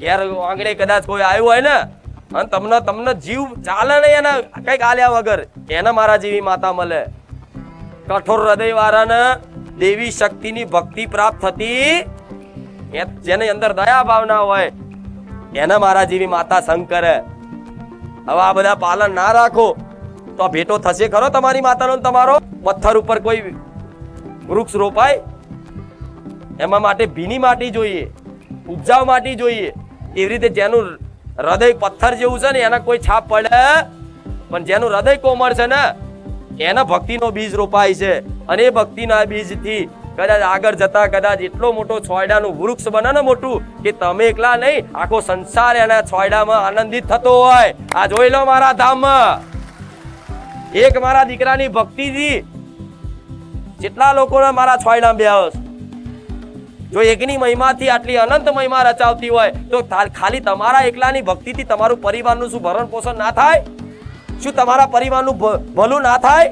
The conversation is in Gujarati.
ઘેર આંગણે કદાચ કોઈ આવ્યું હોય ને અને તમને જીવ ચાલે નહીં એના કઈક આલ્યા વગર, એને મારા જેવી માતા મળે. કઠોર હૃદય વાળાને દેવી શક્તિની ભક્તિ પ્રાપ્ત થતી, જેની અંદર દયા ભાવના હોય એને મારા જેવી માતા સંગ કરે. હવે આ બધા પાલન ના રાખો તો ભેટો થશે ખરો તમારી માતાનો? તમારો પથ્થર ઉપર કોઈ વૃક્ષ રોપાય, એમાં માટે ભીની માટી જોઈએ, ઉપજાવ માટી જોઈએ. એવી રીતે જેનું હૃદય પથ્થર જેવું છે ને એના કોઈ છાપ પડે, પણ જેનું હૃદય કોમળ છે ને એના ભક્તિનો બીજ રોપાય છે. અને એ ભક્તિના બીજથી કદાચ આગળ જતા કદાચ એટલો મોટો છોયડાનું વૃક્ષ બને ને મોટું કે તમે એકલા નહીં આખો સંસાર એના છોયડામાં આનંદિત થતો હોય. આ જોઈ લો મારા ધામમાં એક મારા દીકરાની ભક્તિથી જેટલા લોકોને મારા છોયડા બેહસ. જો એકની મહિમાથી આટલી અનંત મહિમા રચાવતી હોય તો ખાલી તમારા એકલાની ભક્તિથી તમારું પરિવારનું શું ભરણ પોષણ ના થાય? શું તમારા પરિવારનું ભલું ના થાય?